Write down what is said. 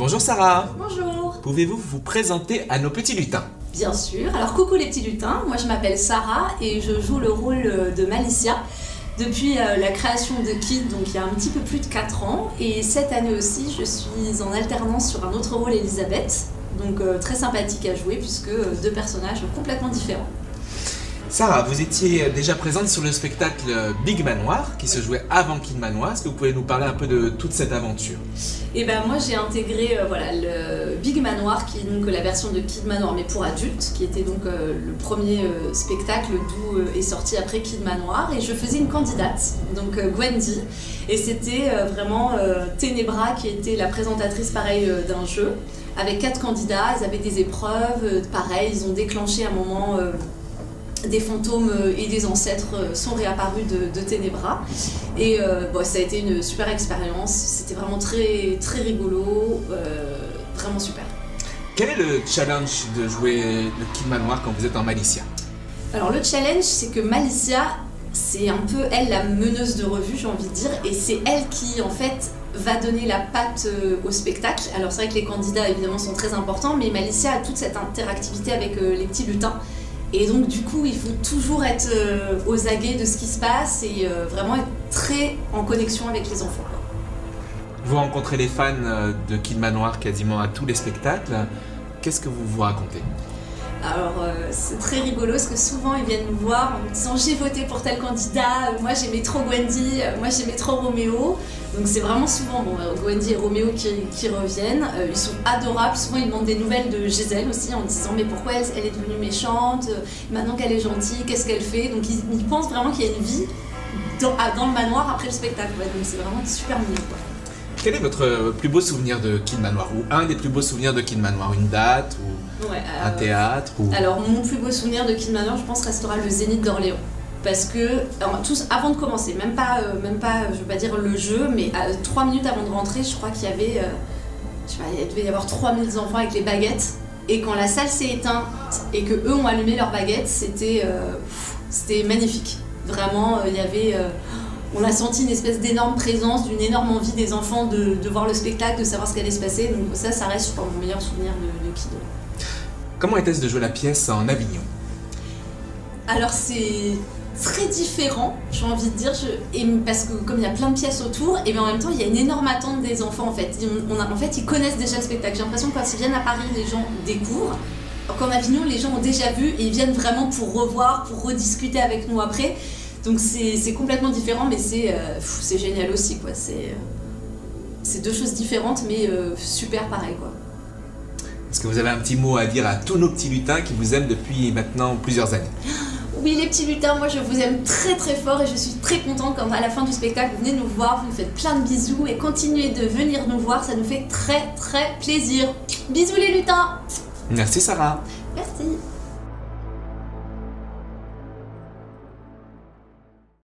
Bonjour Sarah. Bonjour. Pouvez-vous vous présenter à nos petits lutins? Bien sûr. Alors coucou les petits lutins, moi je m'appelle Sarah et je joue le rôle de Malicia depuis la création de Kid, donc il y a un petit peu plus de 4 ans. Et cette année aussi, je suis en alternance sur un autre rôle, Elisabeth, donc très sympathique à jouer puisque deux personnages complètement différents. Sarah, vous étiez déjà présente sur le spectacle Big Manoir qui se jouait avant Kid Manoir. Est-ce que vous pouvez nous parler un peu de toute cette aventure? Et ben moi j'ai intégré voilà, le Big Manoir qui est donc la version de Kid Manoir mais pour adultes, qui était donc le premier spectacle d'où est sorti après Kid Manoir, et je faisais une candidate, donc Gwendy, et c'était vraiment Ténébra qui était la présentatrice pareil d'un jeu avec 4 candidats. Ils avaient des épreuves, pareil, ils ont déclenché un moment des fantômes et des ancêtres sont réapparus de Ténébra, et bon, ça a été une super expérience, c'était vraiment très rigolo, vraiment super. Quel est le challenge de jouer le Kid Manoir quand vous êtes en Malicia? Alors le challenge, c'est que Malicia, c'est un peu elle la meneuse de revue, j'ai envie de dire, et c'est elle qui en fait va donner la patte au spectacle. Alors c'est vrai que les candidats évidemment sont très importants, mais Malicia a toute cette interactivité avec les petits lutins. Et donc du coup, il faut toujours être aux aguets de ce qui se passe et vraiment être très en connexion avec les enfants. Vous rencontrez les fans de Kid Manoir quasiment à tous les spectacles. Qu'est-ce que vous vous racontez? Alors c'est très rigolo parce que souvent ils viennent nous voir en nous disant j'ai voté pour tel candidat, moi j'aimais trop Gwendy, moi j'aimais trop Roméo. Donc c'est vraiment souvent bon, Gwendy et Roméo qui reviennent, ils sont adorables. Souvent ils demandent des nouvelles de Gisèle aussi en disant mais pourquoi elle est devenue méchante, maintenant qu'elle est gentille, qu'est-ce qu'elle fait. Donc ils pensent vraiment qu'il y a une vie dans le manoir après le spectacle, ouais, donc c'est vraiment super mignon, quoi. Quel est votre plus beau souvenir de Kid Manoir, ou un des plus beaux souvenirs de Kid Manoir? Une date ou ouais, un théâtre ou... Alors mon plus beau souvenir de Kid Manoir, je pense, restera le Zénith d'Orléans. Parce que, tous avant de commencer, même pas, je veux pas dire le jeu, mais 3 minutes avant de rentrer, je crois qu'il y avait, je sais pas, il devait y avoir 3000 enfants avec les baguettes. Et quand la salle s'est éteinte et que eux ont allumé leurs baguettes, c'était magnifique. Vraiment, il y avait... on a senti une espèce d'énorme présence, d'une énorme envie des enfants de voir le spectacle, de savoir ce qui allait se passer. Donc ça reste, je crois, mon meilleur souvenir de Kid. Comment était-ce de jouer la pièce en Avignon? Alors c'est très différent, j'ai envie de dire, parce que comme il y a plein de pièces autour, et bien en même temps il y a une énorme attente des enfants en fait. En fait ils connaissent déjà le spectacle. J'ai l'impression que quand ils viennent à Paris, les gens découvrent. Alors qu'en Avignon, les gens ont déjà vu et ils viennent vraiment pour revoir, pour rediscuter avec nous après. Donc c'est complètement différent, mais c'est génial aussi, quoi. C'est deux choses différentes, mais super pareil, quoi. Est-ce que vous avez un petit mot à dire à tous nos petits lutins qui vous aiment depuis maintenant plusieurs années? Oui, les petits lutins, moi je vous aime très fort et je suis très contente quand à la fin du spectacle vous venez nous voir, vous nous faites plein de bisous et continuez de venir nous voir, ça nous fait très plaisir. Bisous les lutins! Merci Sarah! Merci!